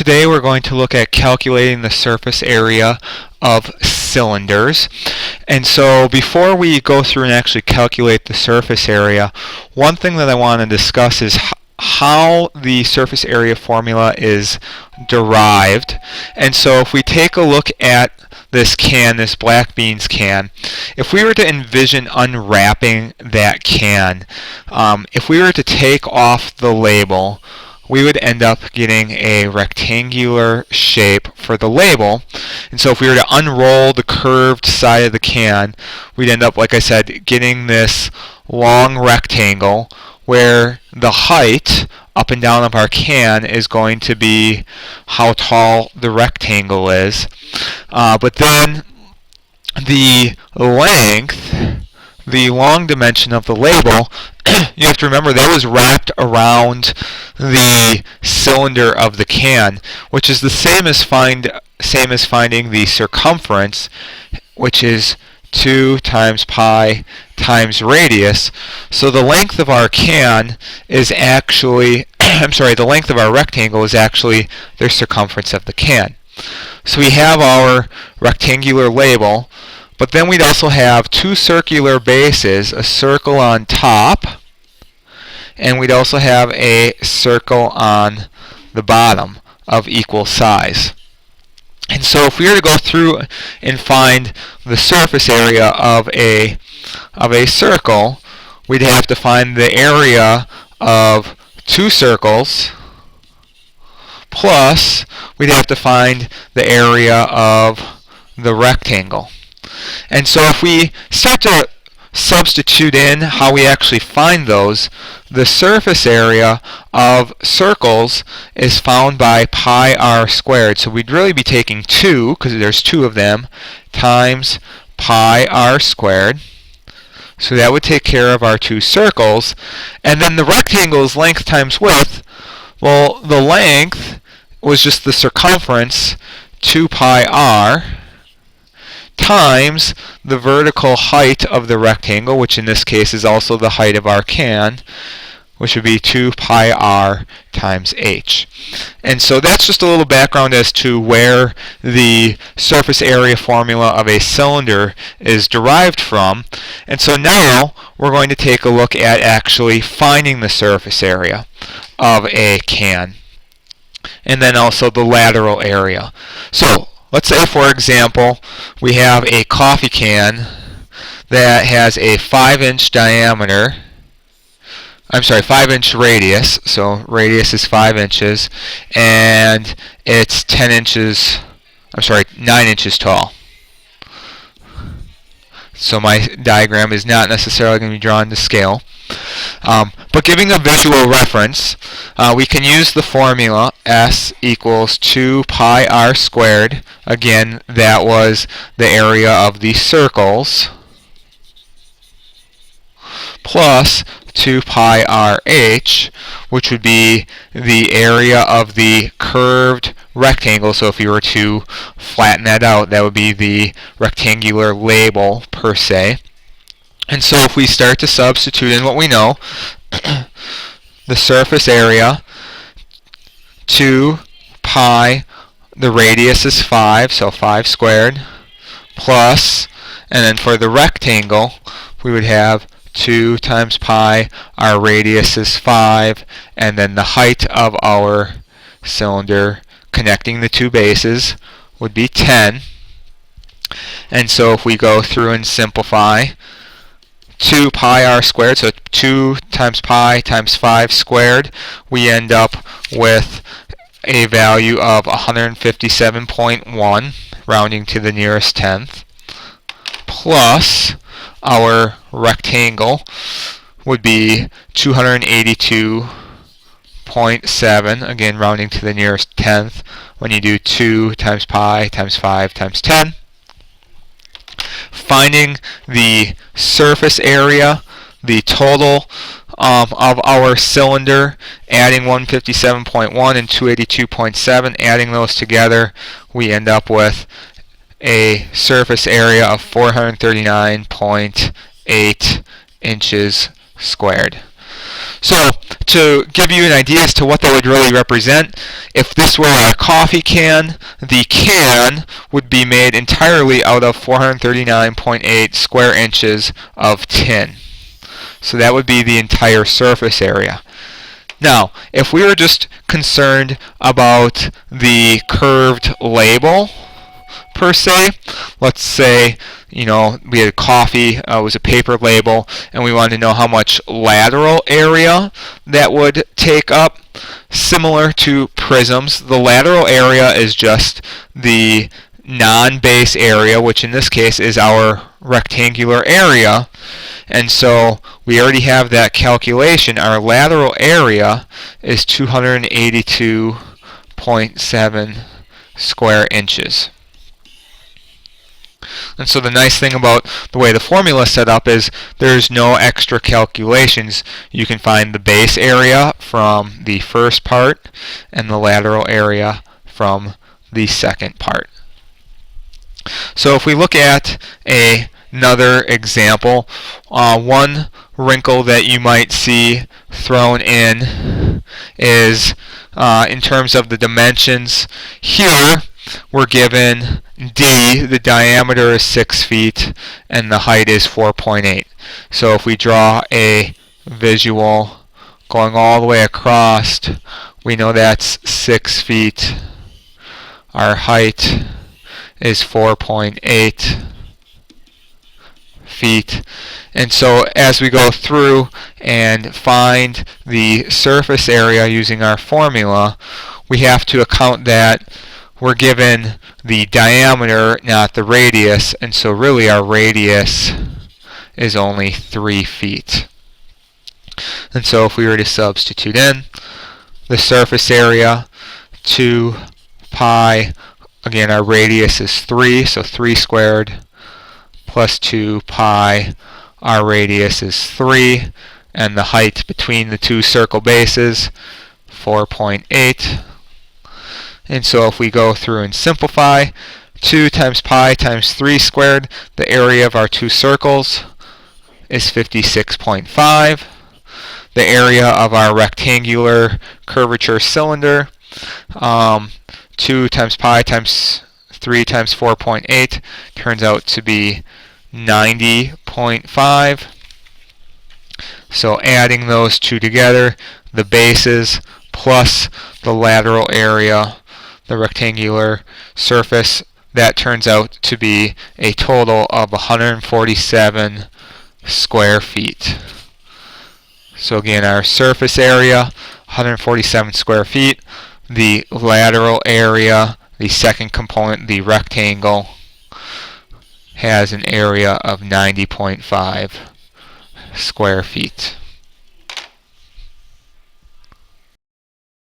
today we're going to look at calculating the surface area of cylinders. And so before we go through and actually calculate the surface area, one thing that I want to discuss is how the surface area formula is derived. And so if we take a look at this can, this black beans can, if we were to envision unwrapping that can, if we were to take off the label, we would end up getting a rectangular shape for the label. And so if we were to unroll the curved side of the can, we'd end up, like I said, getting this long rectangle where the height up and down of our can is going to be how tall the rectangle is. But then the length, the long dimension of the label, you have to remember that was wrapped around the cylinder of the can, which is the same as finding the circumference, which is 2 times pi times radius. So the length of our can is actually, the length of our rectangle is actually the circumference of the can. So we have our rectangular label, but then we'd also have two circular bases, a circle on top, and we'd also have a circle on the bottom of equal size. And so if we were to go through and find the surface area of a circle, we'd have to find the area of two circles, plus we'd have to find the area of the rectangle. And so if we start to substitute in how we actually find those, the surface area of circles is found by pi r squared. So we'd really be taking 2, because there's 2 of them, times pi r squared. So that would take care of our 2 circles. And then the rectangle is length times width. Well, the length was just the circumference, 2 pi r, times the vertical height of the rectangle, which in this case is also the height of our can, which would be 2 pi r times h. And so that's just a little background as to where the surface area formula of a cylinder is derived from. And so now we're going to take a look at actually finding the surface area of a can, and then also the lateral area. So let's say, for example, we have a coffee can that has a 5-inch diameter, 5-inch radius, so radius is 5 inches, and it's 9 inches tall. So my diagram is not necessarily going to be drawn to scale. But giving a visual reference, we can use the formula S equals 2 pi r squared. Again, that was the area of the circles, plus 2 pi r h, which would be the area of the curved rectangle. So if you were to flatten that out, that would be the rectangular label per se. And so if we start to substitute in what we know, the surface area, 2 pi, the radius is 5, so 5 squared, plus, and then for the rectangle, we would have 2 times pi, our radius is 5, and then the height of our cylinder connecting the two bases would be 10. And so if we go through and simplify, 2 pi r squared, so 2 times pi times 5 squared, we end up with a value of 157.1, rounding to the nearest tenth, plus our rectangle would be 282.7, again rounding to the nearest tenth, when you do 2 times pi times 5 times 10. Finding the surface area, the total of our cylinder, adding 157.1 and 282.7, adding those together, we end up with a surface area of 439.8 inches squared. So to give you an idea as to what that would really represent, if this were a coffee can, the can would be made entirely out of 439.8 square inches of tin. So that would be the entire surface area. Now, if we were just concerned about the curved label, per se, let's say, we had coffee, was a paper label, and we wanted to know how much lateral area that would take up. Similar to prisms, the lateral area is just the non-base area, which in this case is our rectangular area. And so we already have that calculation. Our lateral area is 282.7 square inches. And so the nice thing about the way the formula is set up is there's no extra calculations. You can find the base area from the first part and the lateral area from the second part. So if we look at another example, one wrinkle that you might see thrown in is in terms of the dimensions. Here we're given D, the diameter is 6 feet, and the height is 4.8. So if we draw a visual going all the way across, we know that's 6 feet. Our height is 4.8 feet. And so as we go through and find the surface area using our formula, we have to account that we're given the diameter, not the radius, and so really our radius is only 3 feet. And so if we were to substitute in the surface area, 2 pi, again our radius is 3, so 3 squared, plus 2 pi, our radius is 3, and the height between the two circle bases, 4.8. And so if we go through and simplify, 2 times pi times 3 squared, the area of our two circles is 56.5. The area of our rectangular curvature cylinder, 2 times pi times 3 times 4.8 turns out to be 90.5. So adding those two together, the bases plus the lateral area, the rectangular surface, that turns out to be a total of 147 square feet. So again, our surface area, 147 square feet. The lateral area, the second component, the rectangle, has an area of 90.5 square feet.